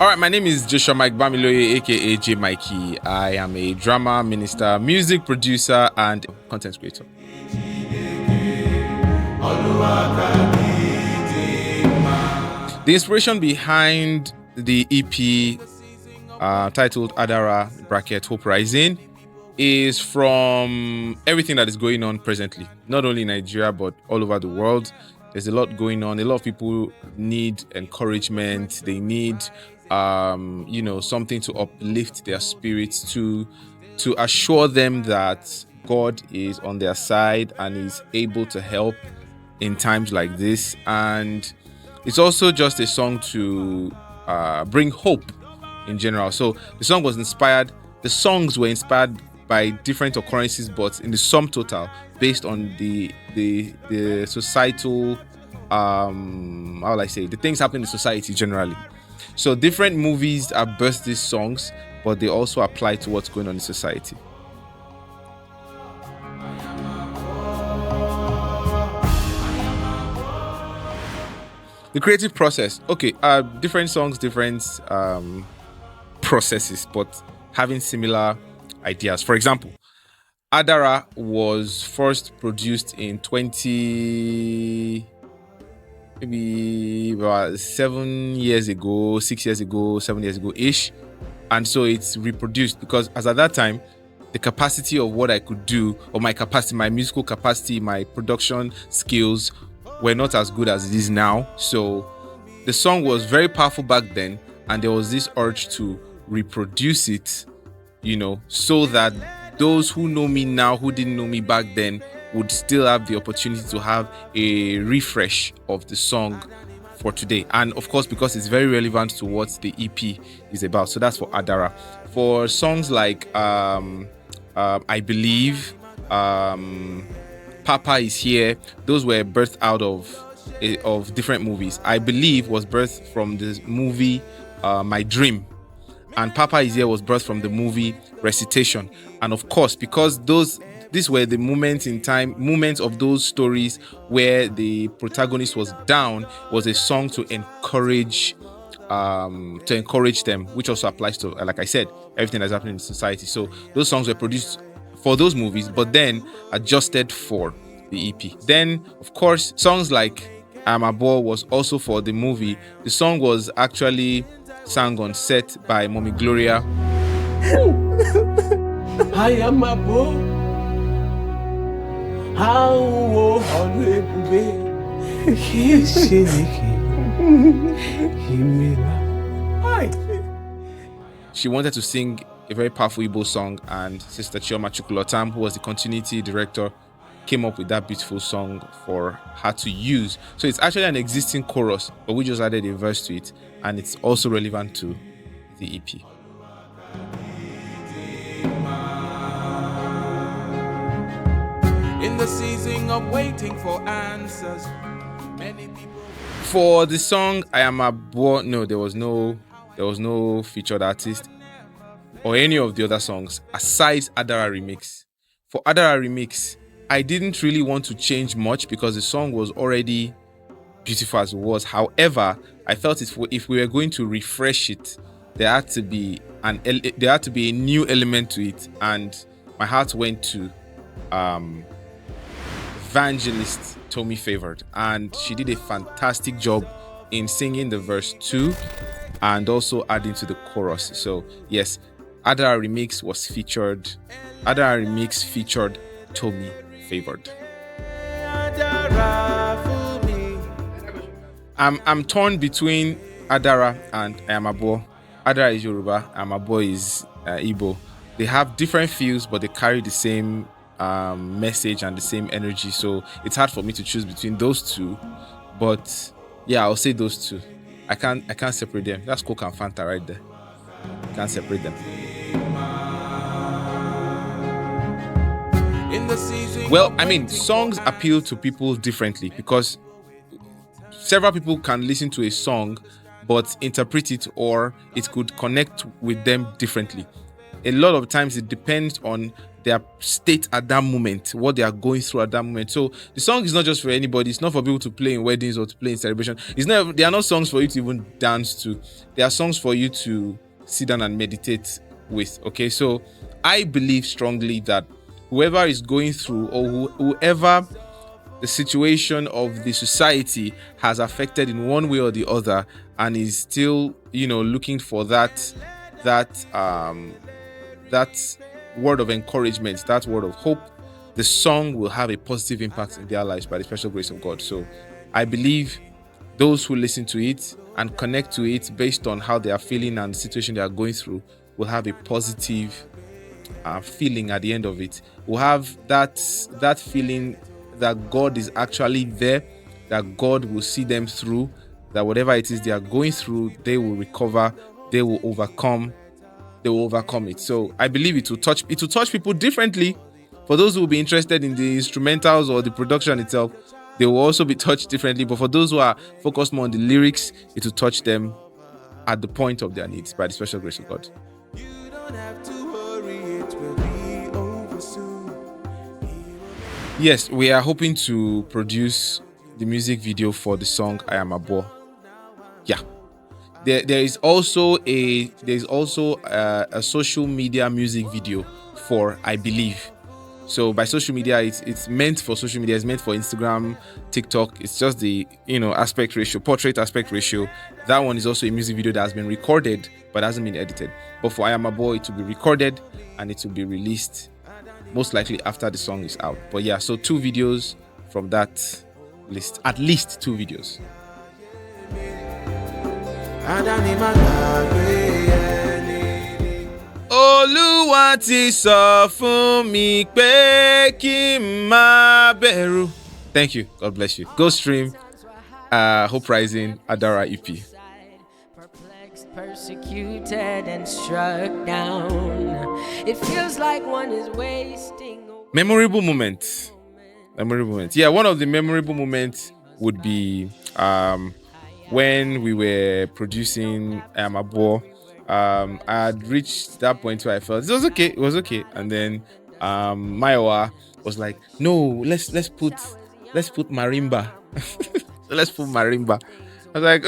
All right, my name is Joshua Mike Bamiloye, aka Jaymikee. I am a drama minister, music producer, and content creator. The inspiration behind the EP titled Adara bracket Hope Rising is from everything that is going on presently, not only in Nigeria but all over the world. There's a lot going on. A lot of people need encouragement. They need something to uplift their spirits, to assure them that God is on their side and is able to help in times like this. And it's also just a song to bring hope in general. So the songs were inspired by different occurrences, but in the sum total, based on the societal how will I say, the things happening in society generally. So different movies have birthed these songs, but they also apply to what's going on in society. The creative process. Okay, different songs, different processes, but having similar ideas. For example, Adara was first produced in maybe about 7 years ago, 6 years ago, 7 years ago ish. And so it's reproduced because as at that time, the capacity of what I could do, or my capacity, my musical capacity, my production skills were not as good as it is now. So the song was very powerful back then, and there was this urge to reproduce it, so that those who know me now, who didn't know me back then, would still have the opportunity to have a refresh of the song for today. And of course, because it's very relevant to what the EP is about. So that's for Adara. For songs like I Believe, Papa Is Here, those were birthed out of different movies. I Believe was birthed from the movie My Dream, and Papa Is Here was birthed from the movie Recitation. And of course, because these were the moments of those stories where the protagonist was down, was a song to encourage them, which also applies to, like I said, everything that's happening in society. So those songs were produced for those movies, but then adjusted for the EP. Then, of course, songs like I'm a Boy was also for the movie. The song was actually sung on set by Mommy Gloria. I am a boy. She wanted to sing a very powerful Igbo song, and Sister Chioma Chukwulotam, who was the continuity director, came up with that beautiful song for her to use. So it's actually an existing chorus, but we just added a verse to it, and it's also relevant to the EP. In the season of waiting for answers, many people. For the song I Am a Boy, no, there was no featured artist or any of the other songs aside Adara Remix. For Adara Remix, I didn't really want to change much because the song was already beautiful as it was. However, I felt if we were going to refresh it, there had to be a new element to it, and my heart went to evangelist Tommy Favored, and she did a fantastic job in singing the verse 2 and also adding to the chorus. So yes, Adara Remix featured Tommy Favored. I'm torn between Adara and I Am a Boy. Adara is Yoruba, I Am a Boy is Igbo. They have different feels, but they carry the same message and the same energy. So it's hard for me to choose between those two. But yeah, I'll say those two. I can't separate them. That's Coke and Fanta right there. Can't separate them. Well, I mean, songs appeal to people differently because several people can listen to a song but interpret it, or it could connect with them differently. A lot of times it depends on their state at that moment, what they are going through at that moment. So the song is not just for anybody. It's not for people to play in weddings or to play in celebration. It's not. They are not songs for you to even dance to. They are songs for you to sit down and meditate with. Okay, so I believe strongly that whoever is going through, or whoever the situation of the society has affected in one way or the other, and is still, looking for that word of encouragement, that word of hope, the song will have a positive impact in their lives by the special grace of God. So I believe those who listen to it and connect to it based on how they are feeling and the situation they are going through will have a positive feeling at the end of it. Will have that feeling that God is actually there, that God will see them through, that whatever it is they are going through, they will recover, they will overcome it. So I believe it will touch people differently. For those who will be interested in the instrumentals or the production itself, they will also be touched differently. But for those who are focused more on the lyrics, it will touch them at the point of their needs by the special grace of God. You don't have to worry, it will be over soon. Yes, we are hoping to produce the music video for the song I Am a Boy. Yeah. There is also a social media music video for I Believe. So by social media, it's meant for social media. It's meant for Instagram, TikTok. It's just the aspect ratio, portrait aspect ratio. That one is also a music video that has been recorded but hasn't been edited. But for I Am a Boy, it will be recorded and it will be released most likely after the song is out. But yeah, so 2 videos from that list, at least 2 videos. Olúwa ti sọ fún mi pé kí n má bẹ̀rù. Thank you. God bless you. Go stream Hope Rising Adara EP. Persecuted and struck down. It feels like one is wasting. Memorable moments. Yeah, one of the memorable moments would be when we were producing I Am a Boy. I had reached that point where I felt it was okay. And then Maiwa was like, no, let's put marimba. So let's put marimba. I was like,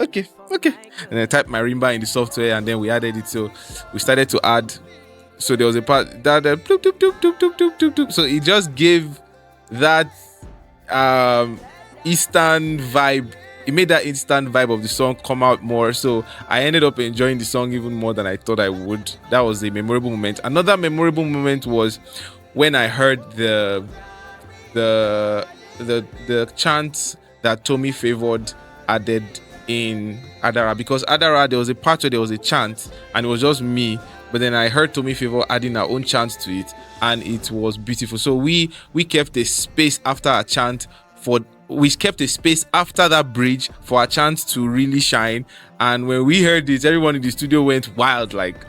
okay. And I typed marimba in the software and then we added it. So we started to add. So there was a part that bloop, bloop, bloop, bloop, bloop, bloop, bloop, bloop. So it just gave that Eastern vibe. It made that instant vibe of the song come out more. So I ended up enjoying the song even more than I thought I would. That was a memorable moment. Another memorable moment was when I heard the chant that Tommy Favored added in Adara, because Adara, there was a part where there was a chant and it was just me, but then I heard Tommy Favor adding our own chant to it and it was beautiful. So we kept a space after a chant we kept a space after that bridge for a chance to really shine. And when we heard this, everyone in the studio went wild, like,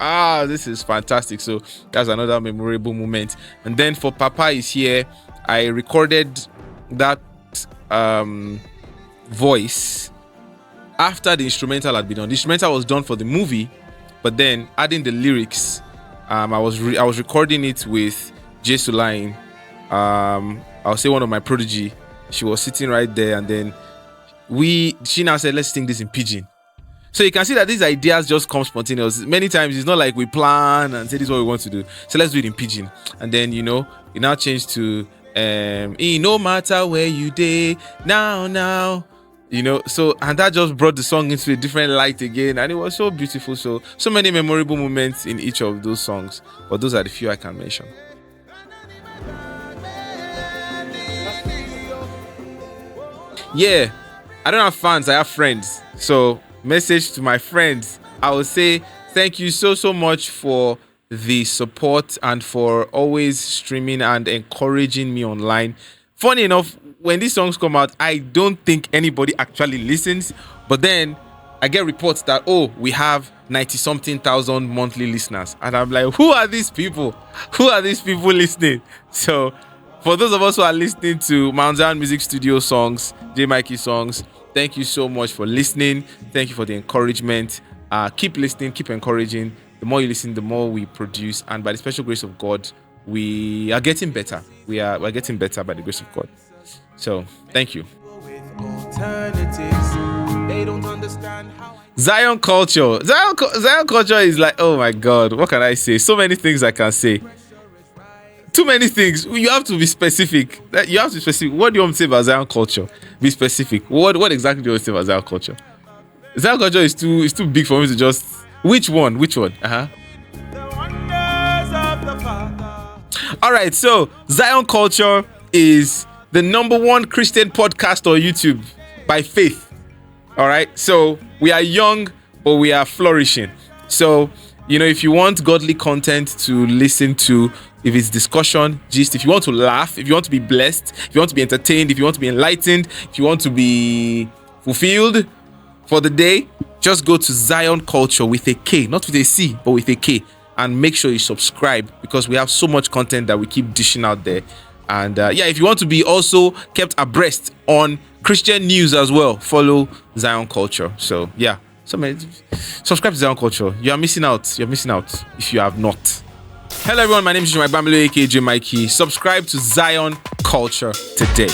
this is fantastic. So that's another memorable moment. And then for Papa Is Here, I recorded that voice after the instrumental had been done. The instrumental was done for the movie, but then adding the lyrics, I was recording it with Jay Sulain. I'll say one of my prodigy. She was sitting right there, and then she now said, let's sing this in pidgin. So you can see that these ideas just come spontaneous. Many times it's not like we plan and say this is what we want to do. So let's do it in pidgin. And then, it now changed to no matter where you day, now. So, and that just brought the song into a different light again, and it was so beautiful. So many memorable moments in each of those songs, but those are the few I can mention. Yeah, I don't have fans, I have friends. So message to my friends, I will say thank you so much for the support and for always streaming and encouraging me online. Funny enough, when these songs come out, I don't think anybody actually listens, but then I get reports that, we have 90-something thousand monthly listeners, and I'm like, who are these people listening? So for those of us who are listening to Mount Zion Music Studio songs, Jaymikee songs, thank you so much for listening. Thank you for the encouragement. Keep listening, keep encouraging. The more you listen, the more we produce. And by the special grace of God, we are getting better. We're getting better by the grace of God. So thank you. They don't understand how Zion culture. Zion culture is like, oh my God, what can I say? So many things I can say. Too many things. You have to be specific. You have to be specific. What do you want to say about Zion culture? Be specific. What exactly do you want to say about Zion culture? Zion culture is too big for me to just. Which one? All right. So Zion culture is the #1 Christian podcast on YouTube by faith. All right. So we are young, but we are flourishing. So, if you want godly content to listen to, if it's discussion, gist, if you want to laugh, if you want to be blessed, if you want to be entertained, if you want to be enlightened, if you want to be fulfilled for the day, just go to Zion Culture with a K, not with a C, but with a K, and make sure you subscribe, because we have so much content that we keep dishing out there. And if you want to be also kept abreast on Christian news as well, follow Zion Culture. So subscribe to Zion Culture. You are missing out. You're missing out if you have not. Hello everyone, my name is Jaymikee, aka Jaymikee. Subscribe to Zion Culture today.